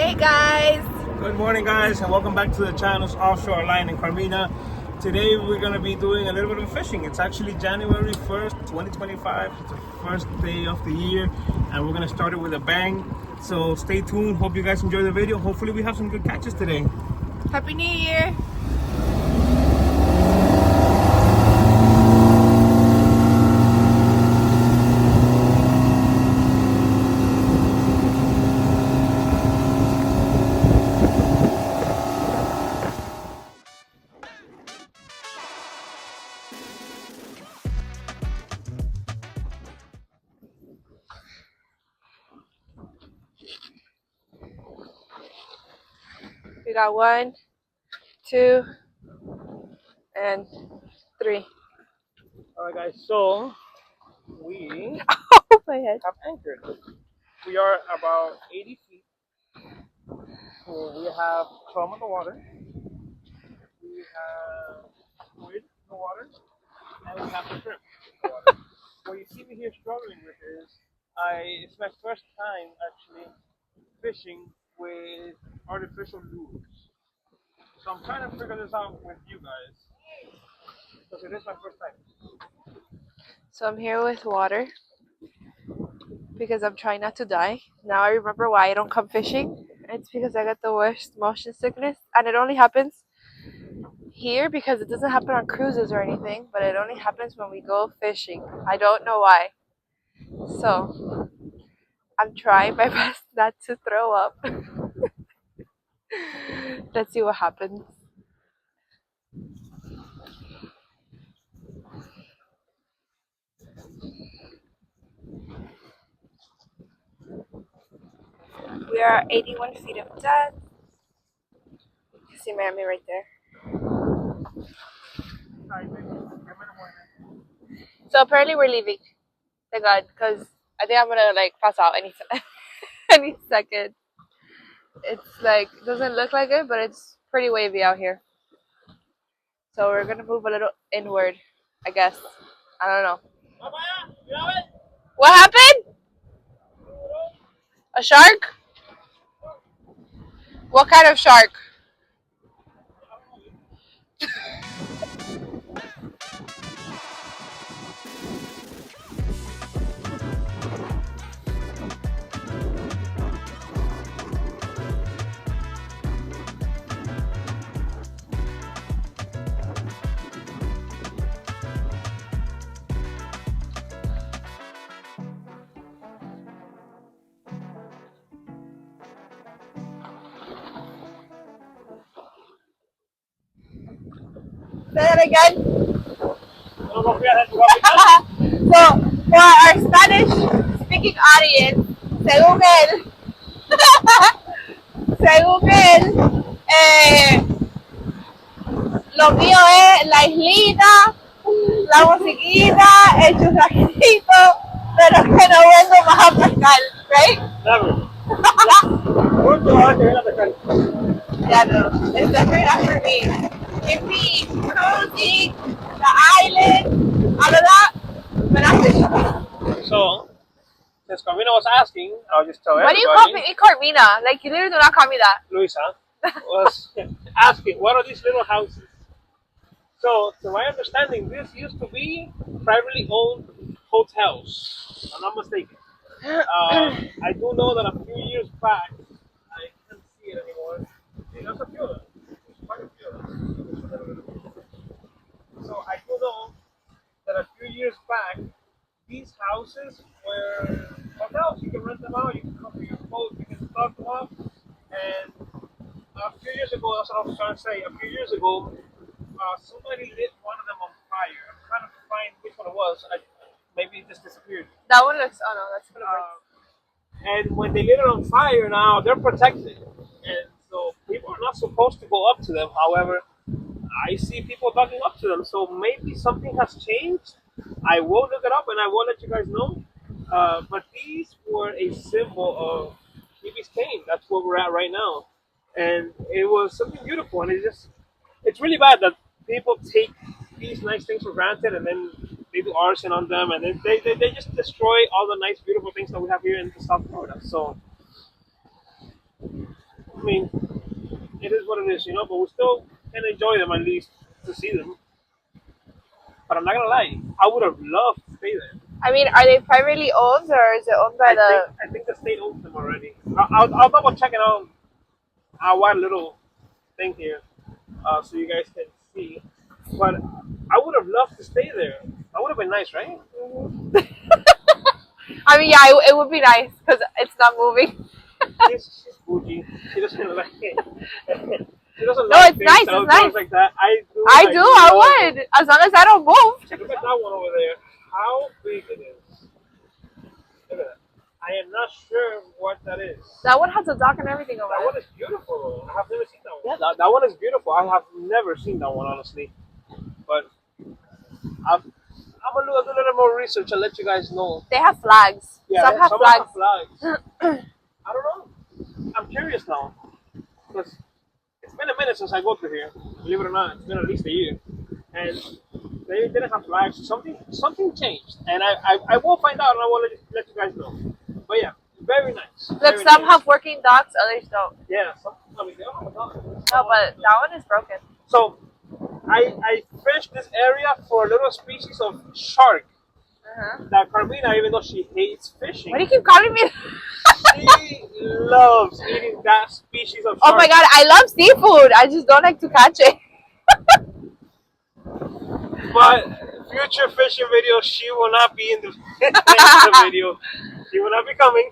Hey guys! Good morning, guys, and welcome back to the channel's Offshore Line in Carmina. Today we're going to be doing a little bit of fishing. It's actually January 1st, 2025. It's the first day of the year, and we're going to start it with a bang. So stay tuned. Hope you guys enjoy the video. Hopefully we have some good catches today. Happy New Year! We got 1, 2, and 3. All right, guys, so we Oh my head. have anchored. We are about 80 feet. So we have chum in the water. We have squid in the water. And we have the shrimp in the water. What you see me here struggling with is it's my first time actually fishing with artificial lures. So I'm trying to figure this out with you guys because it is my first time. So I'm here with water because I'm trying not to die. Now I remember why I don't come fishing. It's because I got the worst motion sickness, and it only happens here because it doesn't happen on cruises or anything, but it only happens when we go fishing. I don't know why. So I'm trying my best not to throw up. Let's see what happens. We are 81 feet of depth. You see Miami right there. So apparently we're leaving. Thank God, because I think I'm gonna pass out any any second. It's doesn't look like it, but it's pretty wavy out here. So we're gonna move a little inward, I guess. I don't know. What happened? A shark? What kind of shark? Say that again. So, for our Spanish speaking audience, según él, según él, lo mío es la islita, la musiquita, el churrasquito, pero que no vengo más a pescar, right? Never. Yeah, no, it's definitely not for me. Give me cruising, the island, all of that, but not fishing. So, since Carmina was asking, I'll just tell Why do you call me Carmina? Like, you literally do not call me that. Luisa was asking, what are these little houses? So, to my understanding, this used to be privately owned hotels. I'm not mistaken. I do know that a few years back, I can't see it anymore. There's a few of them. There's quite a few of them. So I do know that a few years back, these houses were hotels. You can rent them out. You can come to your boat. You can stock them up. And a few years ago, that's what I was trying to say. A few years ago, somebody lit one of them on fire. I'm trying to find which one it was. Maybe it just disappeared. That one looks, oh no, that's gonna work. And when they lit it on fire, now they're protected. And so people are not supposed to go up to them. However, I see people talking up to them. So maybe something has changed. I will look it up and I will let you guys know. But these were a symbol of Key Biscayne. That's where we're at right now. And it was something beautiful. And it's really bad that people take these nice things for granted and then they do arson on them and then they just destroy all the nice, beautiful things that we have here in South Florida. So mean, it is what it is, you know. But we still can enjoy them at least to see them. But I'm not gonna lie, I would have loved to stay there. I mean, are they privately owned or is it owned by the? I think the state owns them already. I'll double check it out. One little thing here, so you guys can see. But I would have loved to stay there. That would have been nice, right? I mean, yeah, it would be nice because it's not moving. She's bougie. She doesn't like it. She doesn't No, like it's things nice. It's outdoors nice. like that. I do. I do. I love it. would, as long as I don't move. Look at that one over there. How big it is. Look at that. I am not sure what that is. That one has a dock and everything over That it. one is beautiful. I have never seen that one. Yeah, that one is beautiful. I have never seen that one, honestly. But I'm gonna do a little more research and let you guys know. They have flags. Yeah, Some have some flags. have flags. I don't know. I'm curious now because it's been a minute since I go through here. Believe it or not, it's been at least a year, and they didn't have flags. Something changed, and I will find out and I will let you guys know. But yeah, very nice. Look, Very some nice. have working docks, others don't. Yeah, some. I mean, they all have dogs. No, but that one is broken. So I fished this area for a little species of shark that Carmina, even though she hates fishing, Why do you keep calling me? she loves eating that species of shark. Oh my god, I love seafood. I just don't like to catch it. But future fishing videos, she will not be in the video. She will not be coming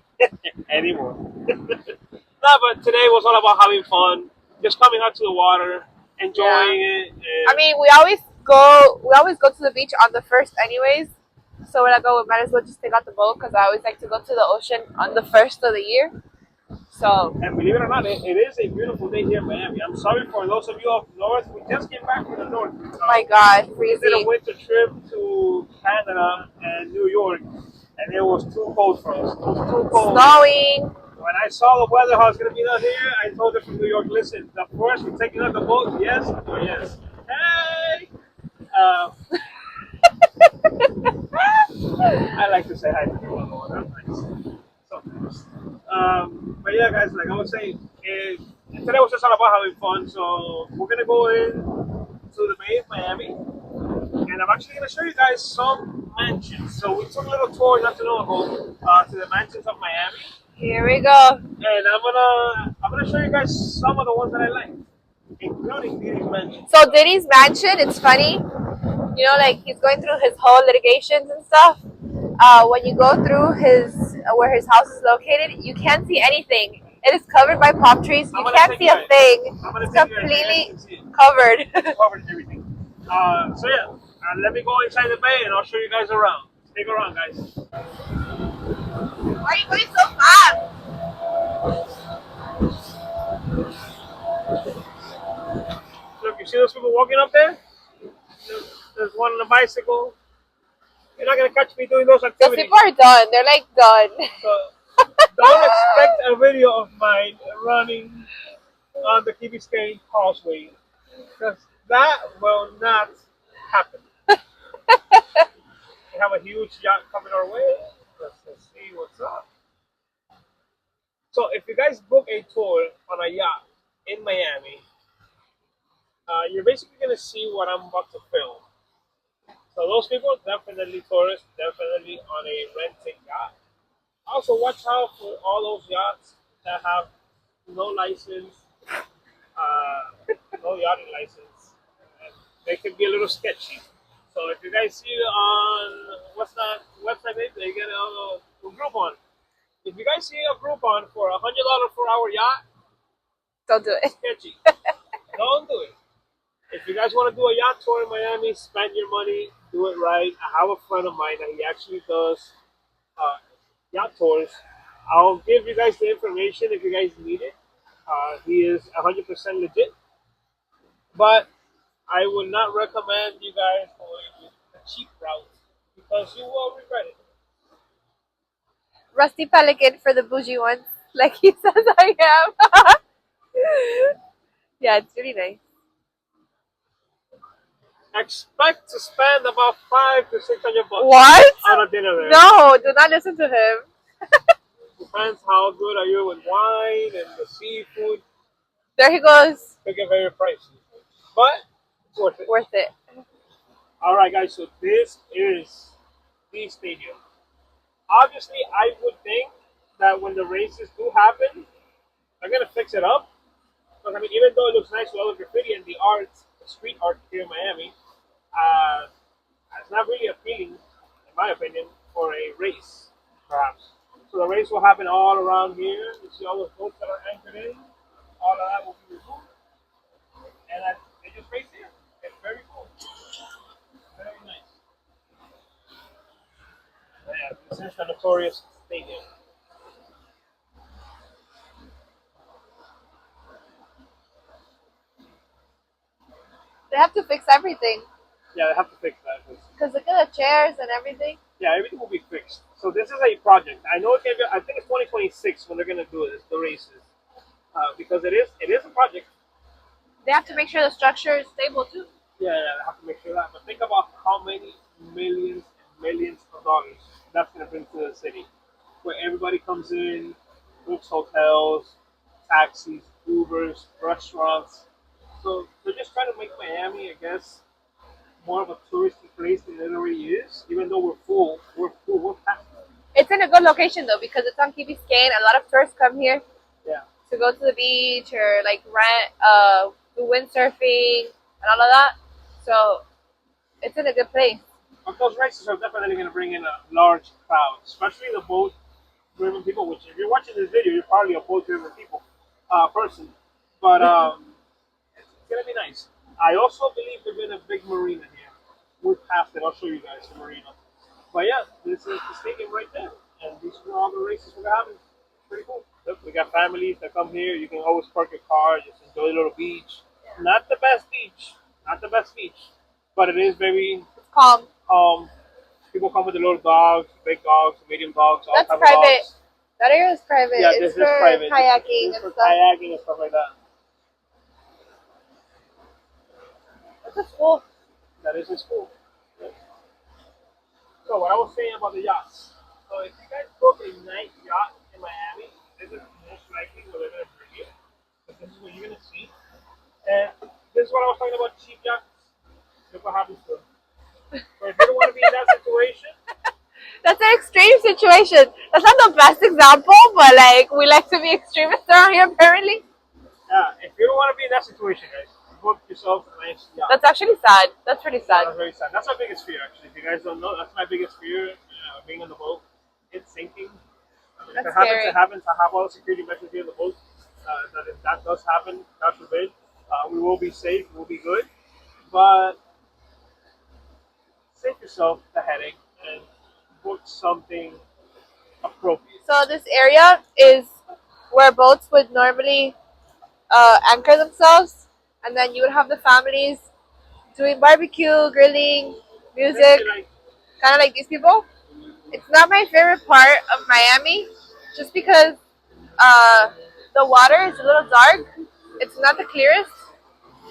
anymore. No, but today was all about having fun, just coming out to the water, enjoying it. And I mean, we always go to the beach on the first anyways. So we're like, oh, we might as well just take out the boat because I always like to go to the ocean on the first of the year. So and believe it or not, it is a beautiful day here in Miami. I'm sorry for those of you up north. We just came back from the north. my god, We did a freezing. winter trip to Canada and New York, and it was too cold for us. It was too cold. Snowing. When I saw the weather, how it's going to be down here, I told them from New York, listen, the first we're taking out the boat, yes or yes. Hey! I like to say hi to people on the water. That's nice. Sometimes. But yeah, guys, like I was saying, today was just all about having fun. So we're going to go in to the Bay of Miami. And I'm actually going to show you guys some mansions. So we took a little tour not too long ago to the mansions of Miami. Here we go. And I'm gonna show you guys some of the ones that I like, including Diddy's mansion. So Diddy's mansion, it's funny. You know, like he's going through his whole litigations and stuff. When you go through his where his house is located, you can't see anything. It is covered by palm trees. You can't see a thing. It's completely covered. It's covered everything. So yeah, let me go inside the bay and I'll show you guys around. Stick around, guys. Why are you going so fast? Look, you see those people walking up there? There's one on a bicycle. You're not gonna catch me doing those Those activities. people are done. They're like done. So, don't expect a video of mine running on the Key Biscayne Causeway, because that will not happen. We have a huge yacht coming our way. Let's see what's up. So if you guys book a tour on a yacht in Miami, you're basically gonna see what I'm about to film. So those people, definitely tourists, definitely on a renting yacht. Also, watch out for all those yachts that have no license, no yachting license. And they can be a little sketchy. So if you guys see on what's that website name, they get a Groupon. If you guys see a Groupon for $100 for our yacht, Don't do it. sketchy. Don't do it. If you guys want to do a yacht tour in Miami, spend your money, do it right. I have a friend of mine that he actually does yacht tours. I'll give you guys the information if you guys need it. He is 100% legit. But I would not recommend you guys going with the cheap route because you will regret it. Rusty Pelican for the bougie ones, like he says I am. Yeah, it's really nice. Expect to spend about $500 to $600 What? on a dinner there. No, do not listen to him. Depends how good are you with wine and the seafood. There he goes. Could get very pricey, but it's worth it. Worth it. All right, guys. So this is the stadium. Obviously, I would think that when the races do happen, they're gonna fix it up. Because I mean, even though it looks nice with all the graffiti and the art, the street art here in Miami, uh, it's not really appealing, in my opinion, for a race, perhaps. So the race will happen all around here. You see all those boats that are anchored in. All of that will be removed, and they just race here. It's very cool, very nice. Yeah, this is the notorious stadium. They have to fix everything. Yeah, they have to fix that. Because look at the chairs and everything. Yeah, everything will be fixed. So this is a project. I know it can be. I think it's 2026 when they're gonna do this, the races, because it is a project. They have to make sure the structure is stable too. Yeah, yeah, they have to make sure that. But think about how many millions and millions of dollars that's gonna bring to the city, where everybody comes in, books hotels, taxis, Ubers, restaurants. So they're just trying to make Miami, I guess, more of a touristy place than it already is. Even though we're full, we're packed. It's in a good location though because it's on Key Biscayne. A lot of tourists come here Yeah. to go to the beach or like rent, do windsurfing and all of that. So it's in a good place. But those races are definitely going to bring in a large crowd, especially the boat-driven people. Which, if you're watching this video, you're probably a boat-driven person. But it's going to be nice. I also believe there's been a big marina here. We're past it. I'll show you guys the marina. But yeah, this is the stadium right there, and these are all the races we're having. Pretty cool. Look, we got families that come here. You can always park your car, just enjoy a little beach. Not the best beach, but it is very It's calm. People come with the little dogs, big dogs, medium dogs, all That's type private. of dogs. That area is private. Yeah, it's this is for private. kayaking This is and for stuff. kayaking and stuff like that. It's a school. That is in school. Yeah. So what I was saying about the yachts. So if you guys book a nice yacht in Miami, this is most likely where they're going to bring you. But this is what you're going to see. And this is what I was talking about, cheap yachts. Look what happens to them. So if you don't want to be in that situation, That's an extreme situation. That's not the best example, but like we like to be extremists around here apparently. if you don't want to be in that situation, guys, book yourself a nice yacht. That's actually sad. That's pretty sad. That's very sad. That's my biggest fear, actually. If you guys don't know, that's my biggest fear. Being on the boat, it's sinking. I mean, if That's it happens, scary. it happens. I have all the security measures here on the boat. That if that does happen, God forbid, we will be safe. We'll be good. But save yourself the headache and book something appropriate. So this area is where boats would normally anchor themselves, and then you would have the families doing barbecue, grilling, music, Maybe like, kind of like these people. It's not my favorite part of Miami, just because the water is a little dark. It's not the clearest.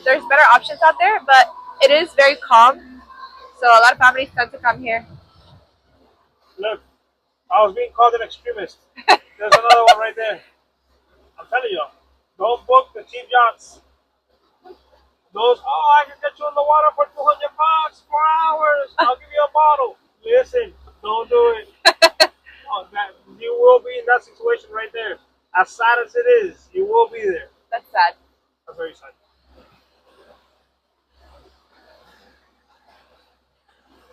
There's better options out there, but it is very calm. So a lot of families tend to come here. look, I was being called an extremist. There's another one right there. I'm telling you, don't book the cheap yachts. Those, I can get you in the water for $200 for hours. I'll give you a bottle. Listen, don't do it. You will be in that situation right there. As sad as it is, you will be there. That's sad. That's very sad.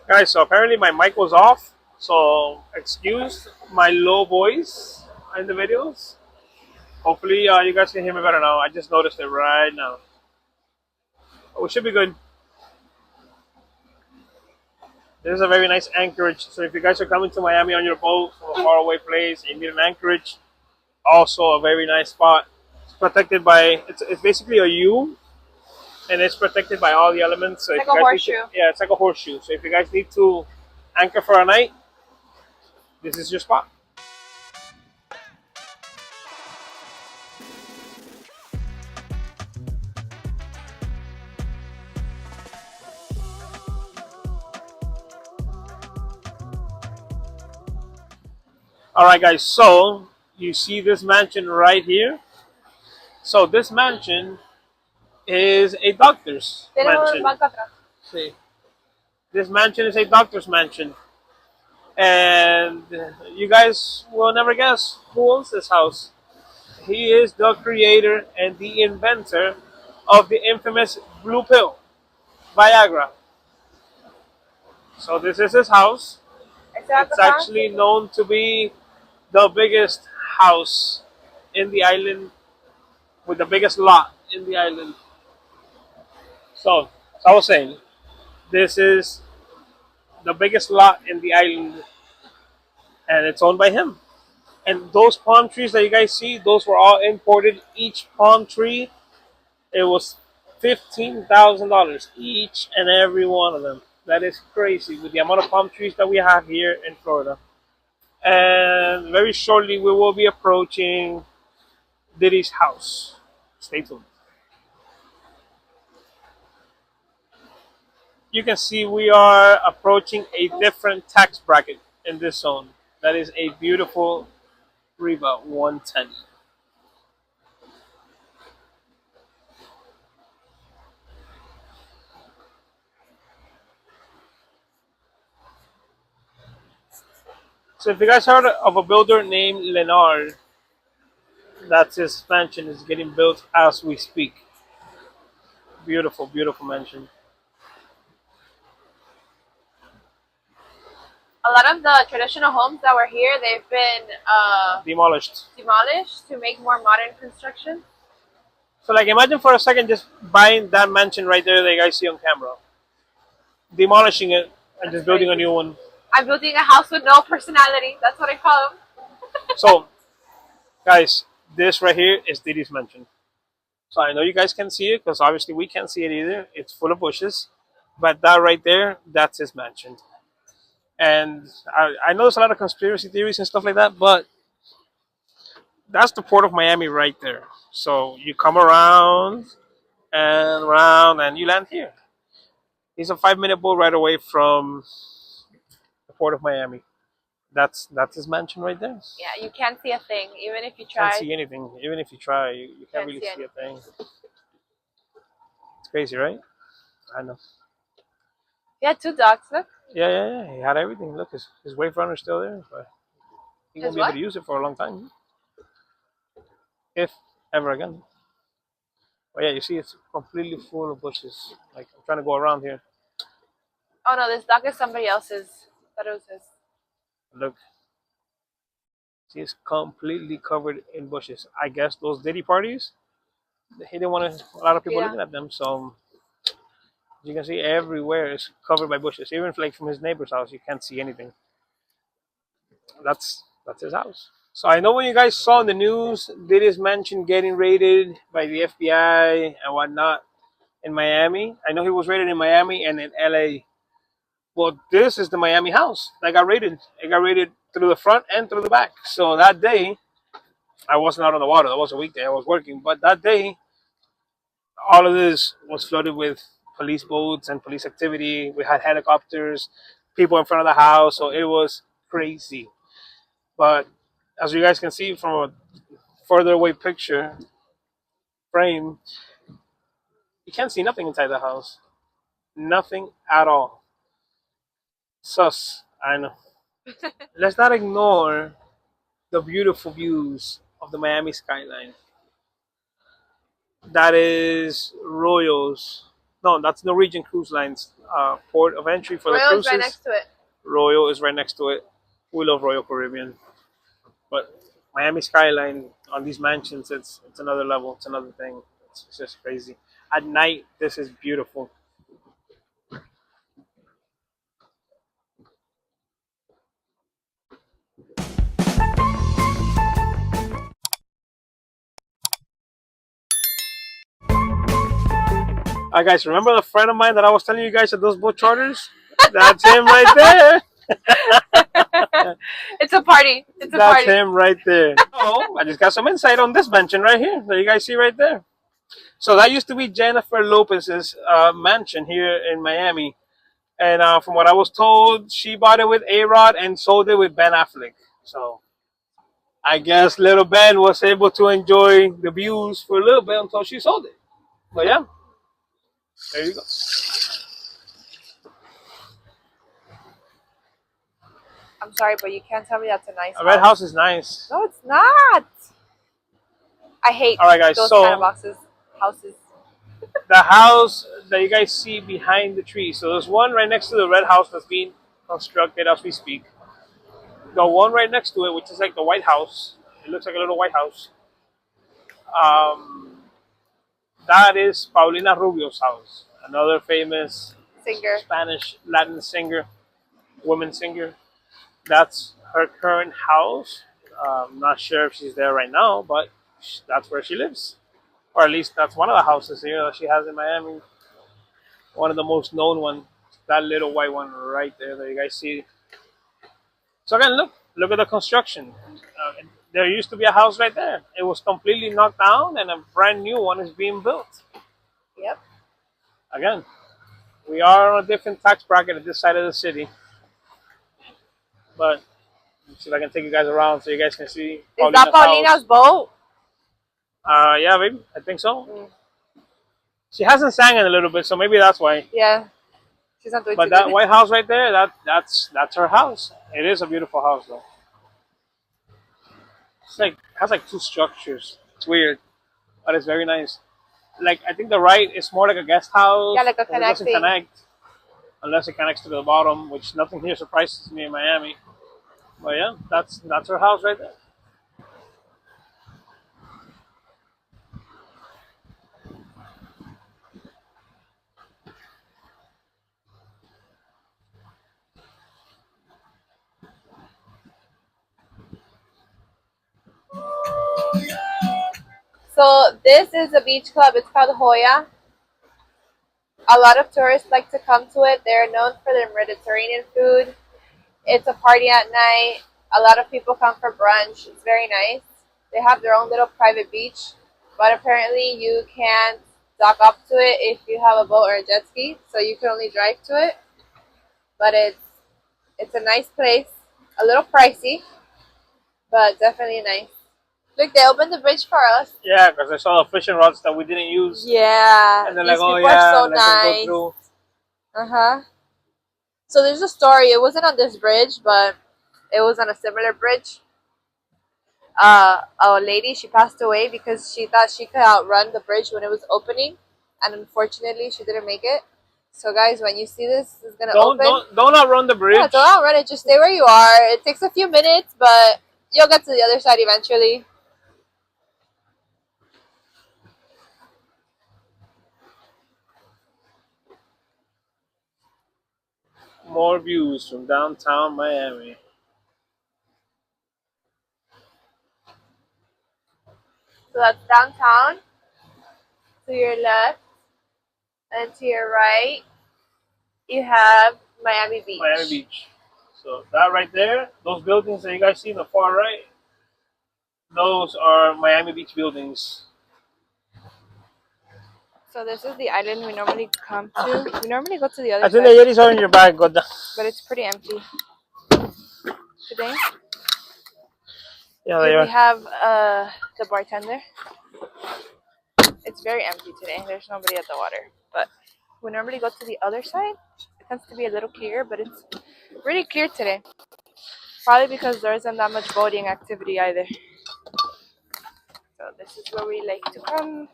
Guys, so apparently my mic was off. So excuse my low voice in the videos. Hopefully you guys can hear me better now. I just noticed it right now. We should be good. This is a very nice anchorage. So if you guys are coming to Miami on your boat from a faraway place, you need an anchorage. Also a very nice spot. It's protected by, it's basically a U, and it's protected by all the elements. So It's if like you a guys need horseshoe. yeah, it's like a horseshoe. So if you guys need to anchor for a night, this is your spot. All right, guys. So you see this mansion right here. So this mansion is a doctor's Tiene un mansion. banco atrás. See, this mansion is a doctor's mansion, and you guys will never guess who owns this house. He is the creator and the inventor of the infamous blue pill, Viagra. So this is his house. Ese banco It's está. actually known to be the biggest house in the island with the biggest lot in the island. So, as I was saying, this is the biggest lot in the island and it's owned by him. And those palm trees that you guys see, those were all imported. Each palm tree, it was $15,000 each and every one of them. That is crazy with the amount of palm trees that we have here in Florida. And very shortly, we will be approaching Diddy's house. Stay tuned. You can see we are approaching a different tax bracket in this zone. That is a beautiful Riva 110. So if you guys heard of a builder named Leonard, that's his mansion is getting built as we speak. Beautiful, beautiful mansion. A lot of the traditional homes that were here, they've been Demolished. demolished to make more modern construction. So like imagine for a second just buying that mansion right there that you guys see on camera. Demolishing it and just building a new one. I'm building a house with no personality. That's what I call them. So guys, this right here is Diddy's mansion. So I know you guys can see it because obviously we can't see it either. It's full of bushes. But that right there, that's his mansion. And I know there's a lot of conspiracy theories and stuff like that, but that's the port of Miami right there. So you come around and you land here. He's a 5 minute boat ride away from the port of Miami. That's his mansion right there. Yeah, you can't see a thing, even if you Can't try. see anything. Even if you try, you can't really see a thing. It's crazy, right? I know. He had two dogs. Look. Yeah. He had everything. Look, his wave runner's still there, but he won't His be able what? to use it for a long time, if ever again. But yeah, you see, it's completely full of bushes. Like I'm trying to go around here. Oh no, this dog is somebody else's. I thought it was his. Look, see, it's completely covered in bushes. I guess those Diddy parties, he didn't want a lot of people Yeah. looking at them, so you can see everywhere is covered by bushes. Even like from his neighbor's house, you can't see anything. That's his house. So I know when you guys saw in the news, Diddy's mansion getting raided by the FBI and whatnot in Miami. I know he was raided in Miami and in LA. Well, this is the Miami house that got raided. It got raided through the front and through the back. So that day, I wasn't out on the water. That was a weekday. I was working. But that day, all of this was flooded with police boats and police activity. We had helicopters, people in front of the house. So it was crazy. But as you guys can see from a further away picture frame, you can't see nothing inside the house. Nothing at all. Sus, I know. Let's not ignore the beautiful views of the Miami skyline. That is Royals. No, that's Norwegian Cruise Lines port of entry for the Royal is cruises. right next to it. Royal is right next to it. We love Royal Caribbean, but Miami skyline on these mansions, it's another level. It's another thing. It's just crazy. At night, this is beautiful. All right, guys, remember the friend of mine that I was telling you guys at those boat charters? That's him right there. It's a party. It's a That's party. him right there. Oh, I just got some insight on this mansion right here that you guys see right there. So that used to be Jennifer Lopez's mansion here in Miami. And from what I was told, she bought it with A-Rod and sold it with Ben Affleck. So I guess little Ben was able to enjoy the views for a little bit until she sold it. But yeah, there you go. I'm sorry, but you can't tell me that's a nice A red house is nice. No, it's not. I hate All right, guys. those So kind of houses. the house that you guys see behind the tree. So there's one right next to the red house that's being constructed as we speak. The one right next to it, which is like the White House. It looks like a little White House. Um, that is Paulina Rubio's house, another famous Singer. Spanish Latin singer, woman singer. That's her current house. I'm not sure if she's there right now, but that's where she lives. Or at least that's one of the houses here that she has in Miami. One of the most known ones. That little white one right there that you guys see. So again, look at the construction. There used to be a house right there. It was completely knocked down, and a brand new one is being built. Yep. Again, we are on a different tax bracket at this side of the city. But let's see if I can take you guys around so you guys can see. Is that Paulina's boat? Yeah, maybe. I think so. She hasn't sang in a little bit, so maybe that's why. Yeah. She's not doing But too that good. White House right there, that's her house. It is a beautiful house though. It's like has like two structures. It's weird, but it's very nice. Like I think the right is more like a guest house. Yeah, like a 'cause it doesn't connecting. connect unless it connects to the bottom, which nothing here surprises me in Miami. But yeah, that's her house right there. So this is a beach club. It's called Hoya. A lot of tourists like to come to it. They're known for their Mediterranean food. It's a party at night. A lot of people come for brunch. It's very nice. They have their own little private beach, but apparently you can't dock up to it if you have a boat or a jet ski, so you can only drive to it. But it's a nice place. A little pricey, but definitely nice. Look, they opened the bridge for us. Yeah, because I saw the fishing rods that we didn't use. Yeah, And they're these like, oh people yeah, are so let them go nice. through. So there's a story. It wasn't on this bridge, but it was on a similar bridge. A lady, she passed away because she thought she could outrun the bridge when it was opening, and unfortunately, she didn't make it. So guys, when you see this, it's gonna open. Don't outrun the bridge. Yeah, don't outrun it. Just stay where you are. It takes a few minutes, but you'll get to the other side eventually. More views from downtown Miami. So that's downtown. To your left and to your right, you have Miami Beach. Miami Beach. So that right there, those buildings that you guys see in the far right, those are Miami Beach buildings. So this is the island we normally come to. We normally go to the other I think side, the Yetis are in your bag, Goda. but it's pretty empty today. Yeah, they We are. have the bartender. It's very empty today. There's nobody at the water, but we normally go to the other side. It tends to be a little clear, but it's really clear today. Probably because there isn't that much boating activity either. So this is where we like to come.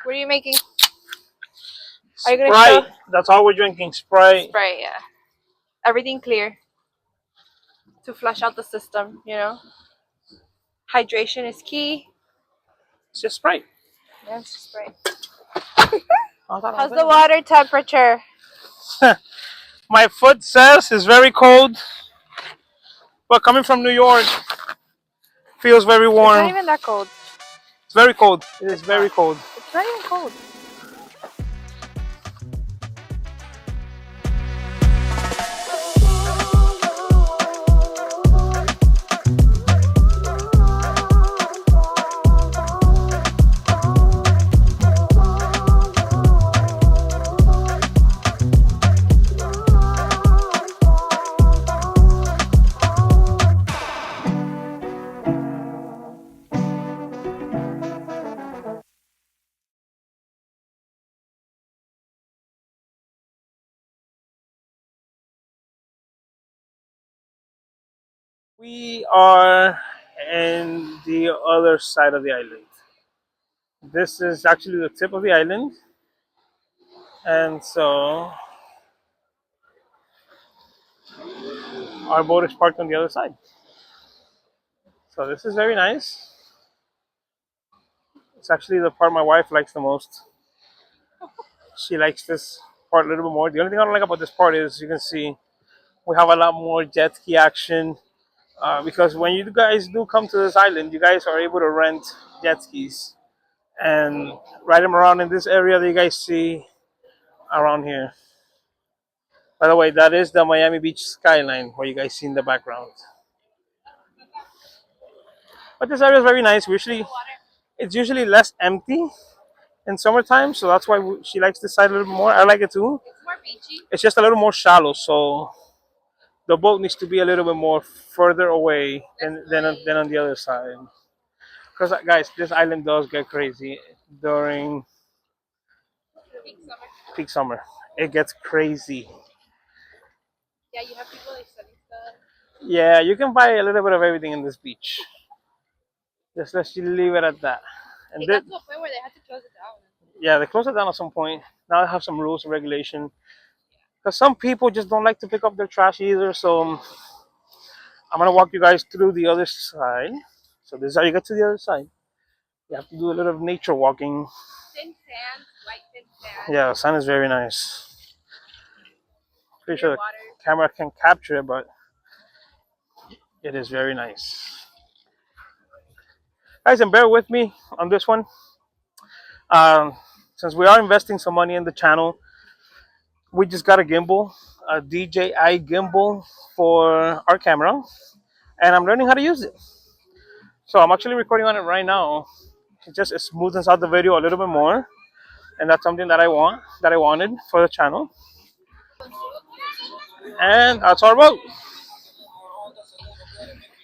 What are you making? Are you gonna Sprite. That's all we're drinking. Sprite. Sprite, yeah. Everything clear to flush out the system, you know. Hydration is key. It's just Sprite. Yeah, it's just Sprite. How's How's the water temperature? My foot says it's very cold, but coming from New York, feels very It's warm. not even that cold. It's very cold. It is very cold. It's not even cold. We are in the other side of the island. This is actually the tip of the island, and so our boat is parked on the other side. So this is very nice. It's actually the part my wife likes the most. She likes this part a little bit more. The only thing I don't like about this part is you can see we have a lot more jet ski action because when you guys do come to this island, you guys are able to rent jet skis and ride them around in this area that you guys see around here. By the way, that is the Miami Beach skyline where you guys see in the background. But this area is very nice. It's usually less empty in summertime, so that's why she likes this side a little bit more. I like it too. It's more beachy. It's just a little more shallow, so the boat needs to be a little bit more further away than on the other side. Because guys, this island does get crazy during Peak summer. peak summer. It gets crazy. Yeah, you have people like selling stuff. Yeah, you can buy a little bit of everything in this beach. Just let's leave it at that. And It got to a point where they had to close it down. yeah, they closed it down at some point. Now they have some rules and regulation. Because some people just don't like to pick up their trash either. So I'm gonna walk you guys through the other side. So this is how you get to the other side. You have to do a little nature walking. Thin sand, white thin sand. Yeah, the sun is very nice. Pretty sure Clear the water. camera can capture it, but it is very nice. Guys, and bear with me on this one. Um, since we are investing some money in the channel, we just got a gimbal, a DJI gimbal for our camera, and I'm learning how to use it. So I'm actually recording on it right now. It smoothens out the video a little bit more, and that's something that I wanted for the channel. And that's our boat.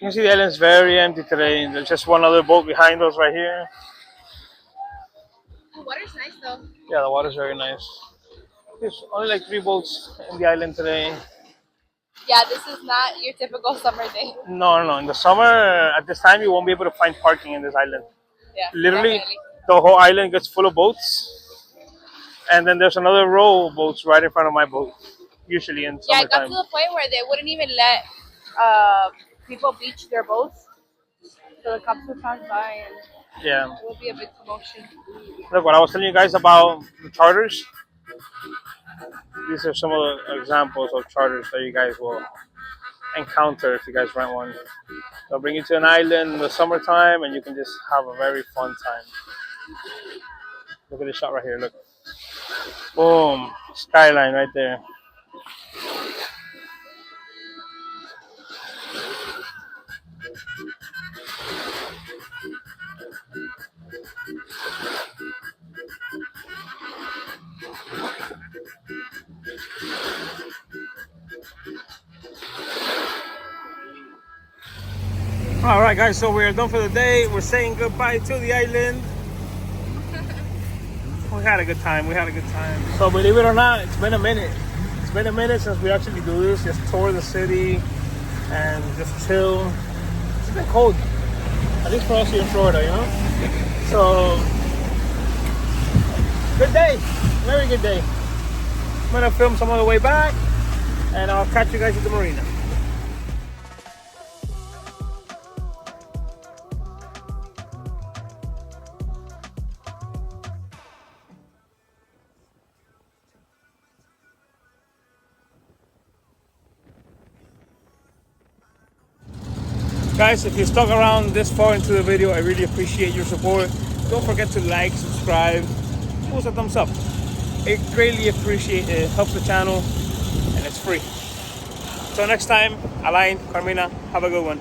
You can see the island is very empty today. There's just one other boat behind us right here. The water's nice though. Yeah, the water's very nice. There's only like 3 boats in the island today. Yeah, this is not your typical summer day. No. In the summer, at this time, you won't be able to find parking in this island. Yeah. Literally, Definitely. the whole island gets full of boats. And then there's another row of boats right in front of my boat, usually in Yeah, it got summertime. to the point where they wouldn't even let people beach their boats. So the cops would pass by and Yeah. it would be a big commotion. Look, what I was telling you guys about the charters, these are some of the examples of charters that you guys will encounter if you guys rent one. They'll bring you to an island in the summertime and you can just have a very fun time. Look at this shot right here, look. Boom, skyline right there. All right, guys, so we're done for the day. We're saying goodbye to the island. We had a good time. So believe it or not, it's been a minute. It's been a minute since we actually do this. Just tour the city and just chill. It's been cold, at least for us here in Florida, you know. So good day, very good day. I'm gonna film some on the way back, and I'll catch you guys at the marina. Guys, if you stuck around this far into the video, I really appreciate your support. Don't forget to like, subscribe, give us a thumbs up. I greatly appreciate it. It helps the channel and it's free. Until next time, Alain, Carmina, have a good one.